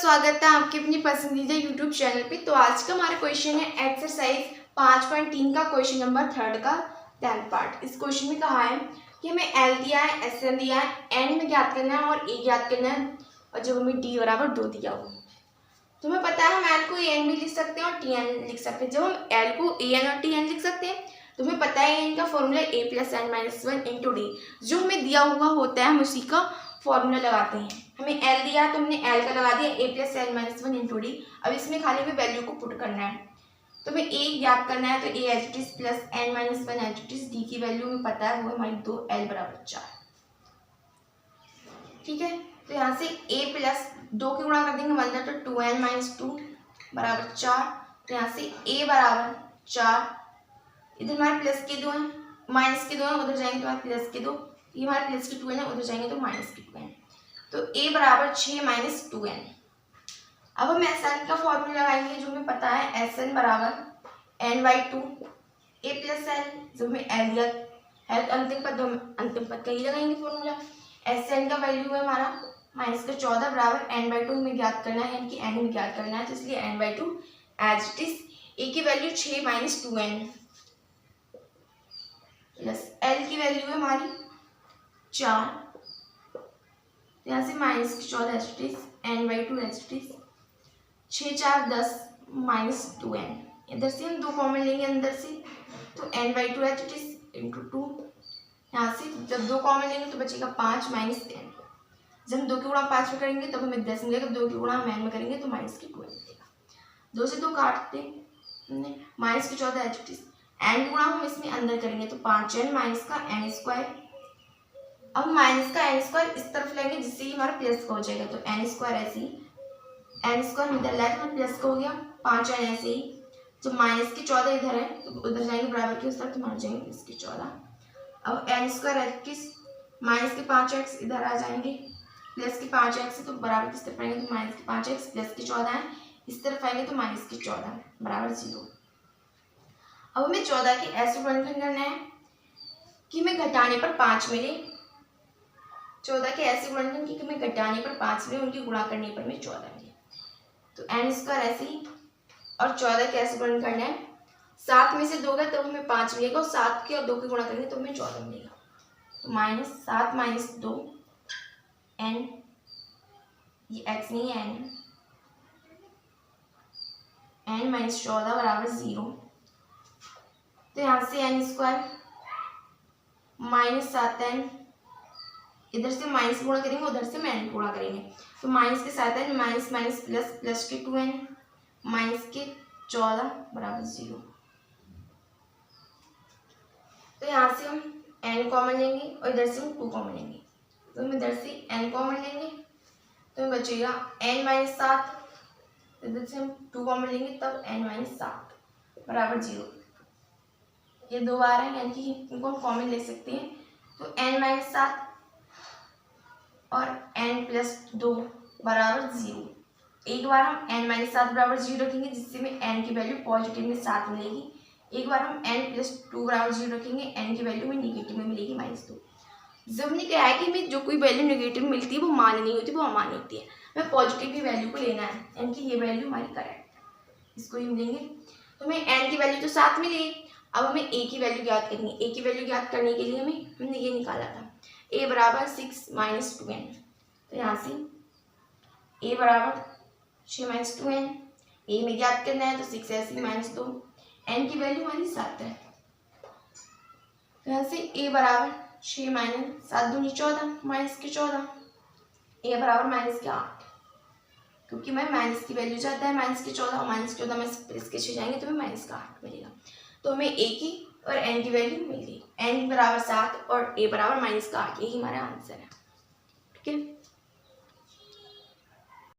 स्वागत है आपके अपनी पसंदीदा यूट्यूब चैनल पे। तो आज का हमारा क्वेश्चन है एक्सरसाइज 5.3 का क्वेश्चन नंबर 3 का 10th पार्ट। इस क्वेश्चन में कहा है कि हमें एल दिया है, एस एन दिया है, एन में ज्ञात करना है और ए ज्ञात करना है, और जब हमें डी बराबर 2 दिया हो तो हमें पता है हम एल को ए एन भी लिख सकते हैं और टी एन लिख सकते हैं। जब हम एल को ए एन और टी एन लिख सकते हैं तो हमें पता है इनका formula A plus N minus 1 into D. जो हमें दिया हुआ होता है हम उसी का फॉर्मूला लगाते हैं। हमें एल दिया है तो हमने एल का लगा दिया A plus N minus 1 into D. अब इसमें खाली हमें वैल्यू को पुट करना है। तो हमें ए ज्ञात करना है तो a h t plus N minus 1 h t, d की वैल्यू हमें पता है वो हमारी 2 एल बराबर 4। ठीक है, तो यहाँ से ए प्लस 2 के गुणा कर देंगे 1 तो 2n माइनस 2 बराबर 4। तो यहाँ से ए बराबर 4, इधर हमारे प्लस के 2 हैं, माइनस के 2 हैं, उधर जाएंगे तो हमारे प्लस के 2, ये हमारे प्लस के 2n है, उधर जाएंगे तो माइनस के 2n। तो a बराबर 6 माइनस 2n। अब हम एस एन का फॉर्मूला लगाएंगे जो हमें पता है एस एन बराबर n by 2 a plus n. जो हमें एल दिया है तो अंतिम पद, अंतिम पद का ही लगाएंगे फॉर्मूला। एस एन का वैल्यू है हमारा माइनस का 14 बराबर एन बाई 2 में ज्ञात करना है, यानी कि एन में ज्ञात करना है, तो इसलिए N by 2 as it is. A की value 6 minus 2n plus L की वैल्यू है हमारी 4, यहाँ से माइनस की 14 H T N by 2 H T 6 4 10 minus 2n। इधर से हम 2 कॉमन लेंगे अंदर से, तो n by 2 H T into 2। यहाँ से जब 2 कॉमन लेंगे तो बचेगा 5 माइनस n। जब हम 2 के गुणा 5 में करेंगे तब हमें 10 मिलेगा, 2 के गुणा हम n में करेंगे तो माइनस की 2 मिलेगा। 2 से 2 काटते हमने, माइनस की 14 एच टी n गुणा हम इसमें अंदर करेंगे तो 5n माइनस का n स्क्वायर। अब माइनस का एन स्क्वायर इस तरफ लेंगे जिससे ही हमारा प्लस का हो जाएगा, तो एन स्क्वायर ऐसे ही, एन स्क्वायर इधर लाए तो प्लस का हो गया, 5n ऐसे ही। जब माइनस की 14 इधर है तो उधर जाएंगे बराबर की उस तरफ, तो मार जाएंगे प्लस की 14। अब एन स्क्वायर एक्स माइनस के 5x इधर आ जाएंगे, प्लस के 5x तो बराबर किस तरफ आएंगे तो माइनस के 5x प्लस की 14 है, इस तरफ आएंगे तो माइनस की 14 बराबर 0। अब हमें 14 के ऐसे वर्णन करना है कि हमें घटाने पर 5 मिले। 14 के ऐसे गुणनखंड की हमें घटाने पर 5 मिले, उनकी गुणा करने पर हमें 14 मिले। तो एन स्क्वायर ऐसे ही, और 14 के ऐसे गुणन करना है, 7 में से 2 गए तो हमें 5 मिलेगा, और 7 के और 2 के गुणा करेंगे तो हमें 14 मिलेगा। तो माइनस 7 माइनस 2 एन, ये एक्स नहीं है एन माइनस 14 बराबर 0। तो यहाँ से एन स्क्वायर माइनस 7n, इधर से माइनस गुणा करेंगे उधर से माइनस गुणा करेंगे, तो माइनस के 7n minus minus plus, plus के 2n माइनस के 14 बराबर 0। तो यहाँ से हम n कॉमन लेंगे और इधर से हम 2 कॉमन लेंगे, तो हम इधर से n कॉमन लेंगे तो हमें बचेगा n माइनस 7, इधर से हम 2 कॉमन लेंगे तब n माइनस 7 बराबर 0। ये 2 बार है यानी कि इनको हम कॉमन ले सकते हैं, तो n माइनस 7 और n प्लस 2 बराबर 0। एक बार हम n माइनस 7 बराबर 0 रखेंगे जिससे हमें n की वैल्यू पॉजिटिव में 7 मिलेगी। एक बार हम n प्लस 2 बराबर 0 रखेंगे, n की वैल्यू में निगेटिव में मिलेगी -2। जब हमने कहा है कि हमें जो कोई वैल्यू निगेटिव मिलती है वो मान्य नहीं होती, वो अमान्य होती है। हमें पॉजिटिव की वैल्यू को लेना है, n की ये वैल्यू हमारी करेक्ट है, इसको ही मिलेंगे। तो हमें n की वैल्यू तो 7 मिली। अब हमें a की वैल्यू ज्ञात करनी है। a की वैल्यू ज्ञात करने के लिए हमने ये निकाला था, a बराबर 6 माइनस 2n। तो यहाँ से a बराबर 6 माइनस 2n, a में ज्ञात करना है तो 6 ऐसे माइनस 2, n की वैल्यू हमारी 7 है। तो यहाँ से a बराबर 6 माइनस 7 दूनी 14 माइनस के 14, a बराबर माइनस के 8, क्योंकि मैं माइनस की वैल्यू चाहता है माइनस के 14 और माइनस के 14 में प्लस के 6 जाएंगे तो हमें माइनस का 8 मिलेगा। तो हमें a की और n की वैल्यू मिल गई, n बराबर 7 और a बराबर माइनस का 8, यही हमारा आंसर है। ठीक है।